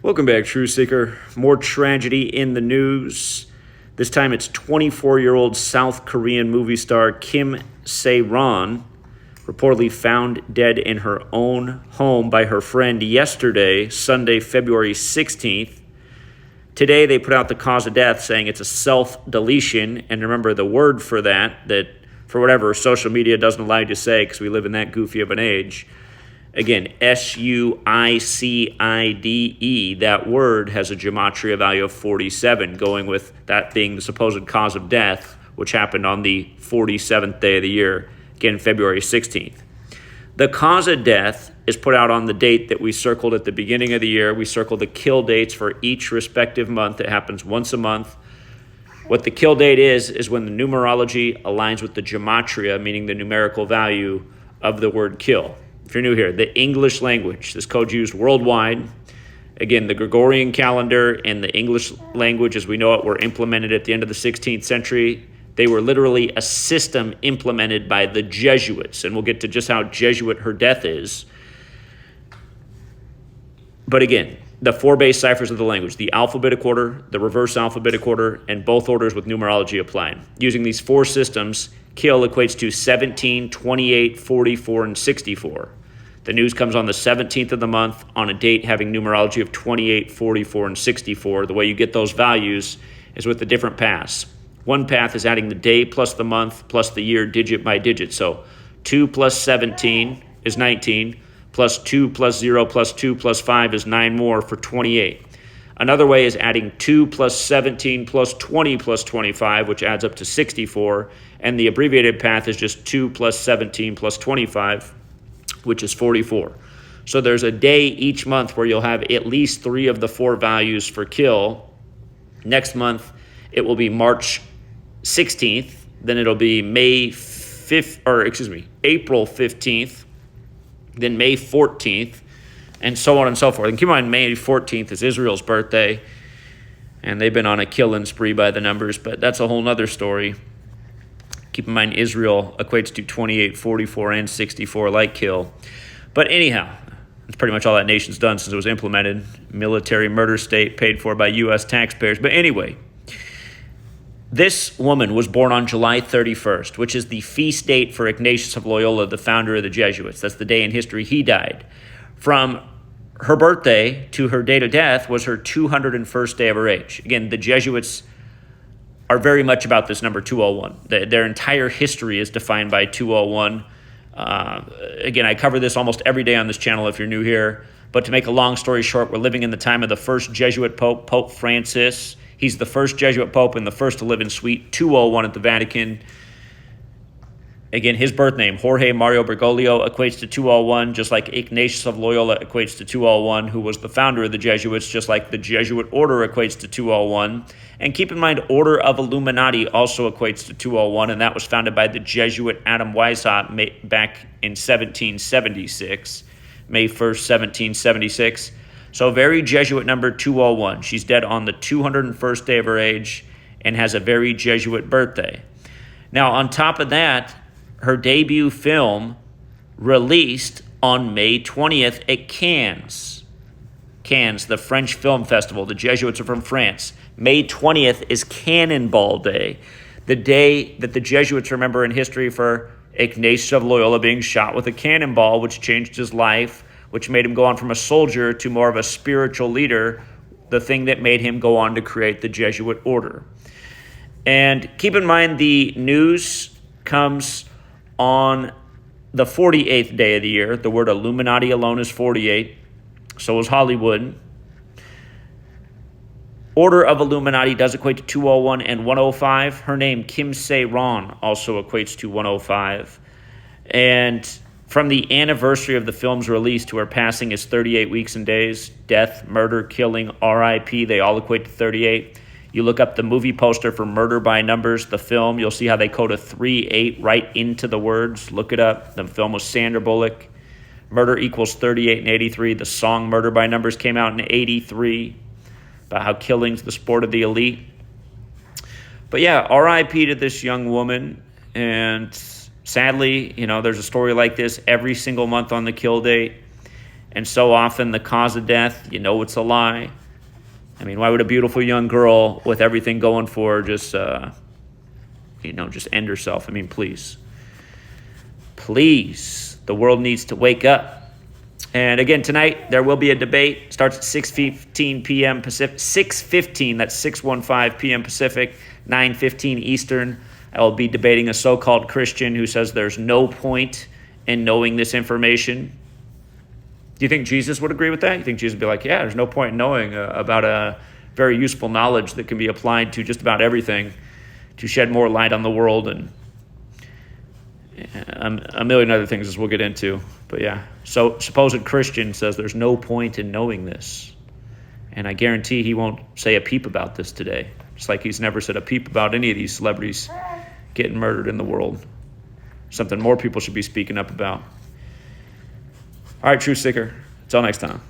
Welcome back, True Seeker. More tragedy in the news. This time it's 24-year-old South Korean movie star Kim Sae-ron, reportedly found dead in her own home by her friend yesterday, Sunday, February 16th. Today they put out the cause of death saying it's a self-deletion, and remember the word for that for whatever social media doesn't allow you to say because we live in that goofy of an age. Again, suicide, that word has a gematria value of 47, going with that being the supposed cause of death, which happened on the 47th day of the year, again, February 16th. The cause of death is put out on the date that we circled at the beginning of the year. We circled the kill dates for each respective month. It happens once a month. What the kill date is when the numerology aligns with the gematria, meaning the numerical value of the word kill. If you're new here, the English language, this code's used worldwide. Again, the Gregorian calendar and the English language as we know it were implemented at the end of the 16th century. They were literally a system implemented by the Jesuits, and we'll get to just how Jesuit her death is. But again, the four base ciphers of the language, the alphabetic order, the reverse alphabetic order, and both orders with numerology applied. Using these four systems, kill equates to 17, 28, 44, and 64. The news comes on the 17th of the month on a date having numerology of 28, 44, and 64. The way you get those values is with the different paths. One path is adding the day plus the month plus the year digit by digit. So 2 plus 17 is 19, plus 2 plus 0 plus 2 plus 5 is 9 more for 28. Another way is adding 2 plus 17 plus 20 plus 25, which adds up to 64. And the abbreviated path is just 2 plus 17 plus 25, which is 44. So there's a day each month where you'll have at least 3 of the 4 values for kill. Next month, it will be March 16th. Then it'll be April 15th. Then May 14th. And so on and so forth. And keep in mind, May 14th is Israel's birthday. And they've been on a killing spree by the numbers, but that's a whole nother story. Keep in mind, Israel equates to 28, 44, and 64 like kill. But anyhow, that's pretty much all that nation's done since it was implemented. Military murder state paid for by U.S. taxpayers. But anyway, this woman was born on July 31st, which is the feast date for Ignatius of Loyola, the founder of the Jesuits. That's the day in history he died. From her birthday to her date of death was her 201st day of her age. Again, the Jesuits are very much about this number 201. Their entire history is defined by 201. Again, I cover this almost every day on this channel if you're new here. But to make a long story short, we're living in the time of the first Jesuit Pope, Pope Francis. He's the first Jesuit Pope and the first to live in Suite 201 at the Vatican. Again, his birth name, Jorge Mario Bergoglio, equates to 201, just like Ignatius of Loyola equates to 201, who was the founder of the Jesuits, just like the Jesuit order equates to 201. And keep in mind, Order of Illuminati also equates to 201, and that was founded by the Jesuit Adam Weishaupt back in 1776, May 1st, 1776. So very Jesuit number 201. She's dead on the 201st day of her age and has a very Jesuit birthday. Now, on top of that, her debut film released on May 20th at Cannes. Cannes, the French Film Festival. The Jesuits are from France. May 20th is Cannonball Day, the day that the Jesuits remember in history for Ignatius of Loyola being shot with a cannonball, which changed his life, which made him go on from a soldier to more of a spiritual leader, the thing that made him go on to create the Jesuit order. And keep in mind, the news comes on the 48th day of the year. The word Illuminati alone is 48. So is Hollywood. Order of Illuminati does equate to 201 and 105. Her name, Kim Sae-ron, also equates to 105. And from the anniversary of the film's release to her passing is 38 weeks and days. Death, murder, killing, RIP, they all equate to 38. You look up the movie poster for Murder by Numbers, the film, you'll see how they code a 38 right into the words. Look it up. The film was Sandra Bullock. Murder equals 38 and 83. The song Murder by Numbers came out in 83, about how killing's the sport of the elite. But yeah, RIP to this young woman. And sadly, there's a story like this every single month on the kill date. And so often the cause of death, you know it's a lie. I mean, why would a beautiful young girl with everything going for her just end herself? I mean, please. Please, the world needs to wake up. And again, tonight, there will be a debate. Starts at 6:15 p.m. Pacific. 6:15, that's 6:15 p.m. Pacific, 9:15 Eastern. I will be debating a so-called Christian who says there's no point in knowing this information. Do you think Jesus would agree with that? You think Jesus would be like, yeah, there's no point in knowing about a very useful knowledge that can be applied to just about everything to shed more light on the world and a million other things as we'll get into. But yeah, so supposed Christian says there's no point in knowing this. And I guarantee he won't say a peep about this today. Just like he's never said a peep about any of these celebrities getting murdered in the world. Something more people should be speaking up about. All right, Truth Seeker. Until next time.